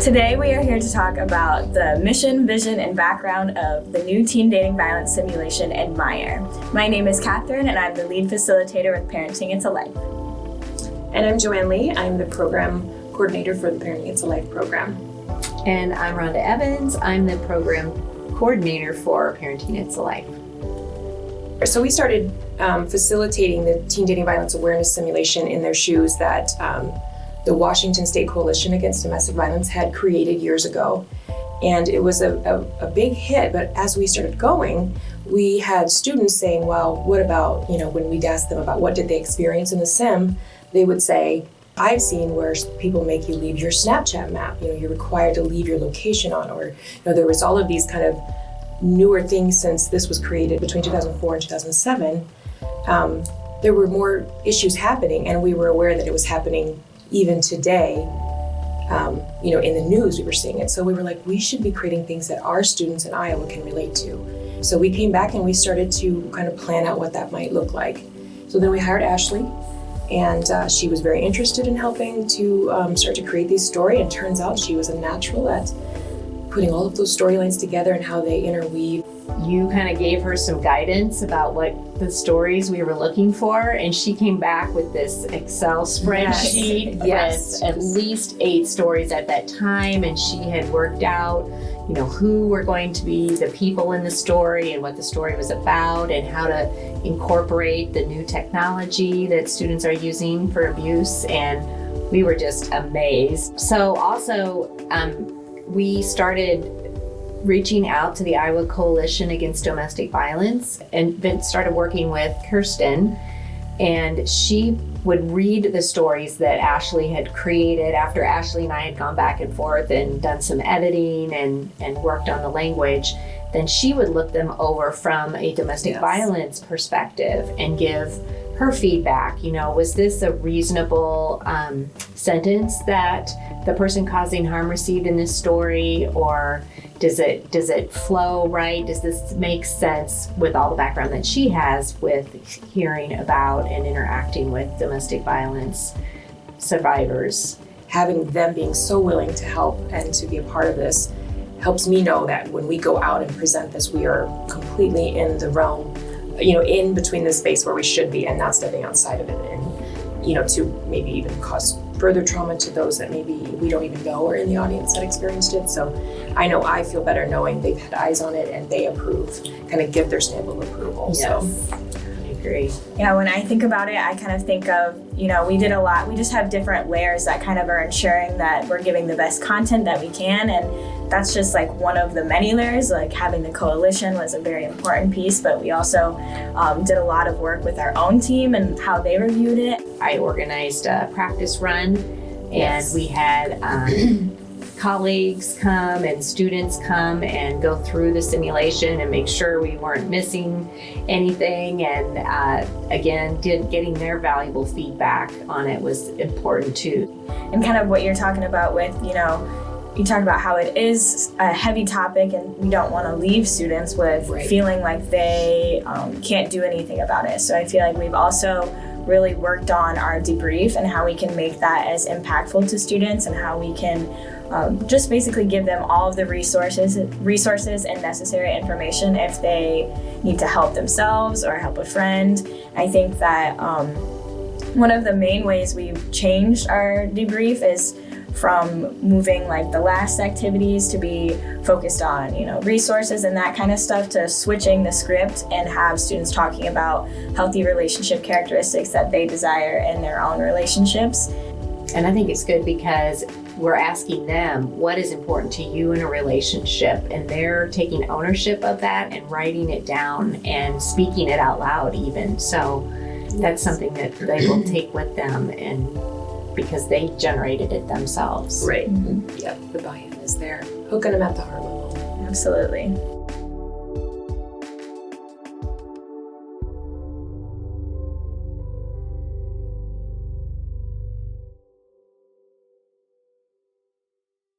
Today we are here to talk about the mission, vision, and background of the new teen dating violence simulation, ADMYRE. My name is Catherine and I'm the lead facilitator with Parenting It's a Life. And I'm Joanne Lee. I'm the program coordinator for the Parenting It's a Life program. And I'm Rhonda Evans. I'm the program coordinator for Parenting It's a Life. So we started facilitating the teen dating violence awareness simulation in their shoes that the Washington State Coalition Against Domestic Violence had created years ago. And it was a big hit, but as we started going, we had students saying, well, what about, when we'd ask them about what did they experience in the sim, they would say, I've seen where people make you leave your Snapchat map, you're required to leave your location on, or there was all of these kind of newer things since this was created between 2004 and 2007. There were more issues happening, and we were aware that it was happening even today. In the news we were seeing it. So we were like, we should be creating things that our students in Iowa can relate to. So we came back and we started to kind of plan out what that might look like. So then we hired Ashley, and she was very interested in helping to start to create these stories. And turns out she was a natural at putting all of those storylines together and how they interweave. You kind of gave her some guidance about what the stories we were looking for, and she came back with this Excel spreadsheet with at least 8 stories at that time, and she had worked out, who were going to be the people in the story and what the story was about and how to incorporate the new technology that students are using for abuse, and we were just amazed. So also, we started reaching out to the Iowa Coalition Against Domestic Violence and then started working with Kirsten, and she would read the stories that Ashley had created after Ashley and I had gone back and forth and done some editing and worked on the language. Then she would look them over from a domestic violence perspective and give her feedback. Was this a reasonable sentence that the person causing harm received in this story, or does it flow right? Does this make sense with all the background that she has with hearing about and interacting with domestic violence survivors? Having them being so willing to help and to be a part of this helps me know that when we go out and present this, we are completely in the realm, in between the space where we should be and not stepping outside of it, and to maybe even cause further trauma to those that maybe we don't even know are in the audience that experienced it. So I know I feel better knowing they've had eyes on it and they approve, kind of give their stamp of approval. Yes. So I agree. Yeah, when I think about it, I kind of think of, we did a lot. We just have different layers that kind of are ensuring that we're giving the best content that we can, and that's just like one of the many layers. Like having the coalition was a very important piece, but we also did a lot of work with our own team and how they reviewed it. I organized a practice run, and we had colleagues come and students come and go through the simulation and make sure we weren't missing anything. And again, getting their valuable feedback on it was important too. And kind of what you're talking about with, you talk about how it is a heavy topic and we don't want to leave students with feeling like they can't do anything about it. So I feel like we've also really worked on our debrief and how we can make that as impactful to students, and how we can just basically give them all of the resources and necessary information if they need to help themselves or help a friend. I think that one of the main ways we've changed our debrief is from moving like the last activities to be focused on, resources and that kind of stuff, to switching the script and have students talking about healthy relationship characteristics that they desire in their own relationships. And I think it's good because we're asking them what is important to you in a relationship, and they're taking ownership of that and writing it down and speaking it out loud even. So that's something that they will take with them, and because they generated it themselves. Right. Mm-hmm. Yep, the buy-in is there. Hooking them at the heart level. Absolutely.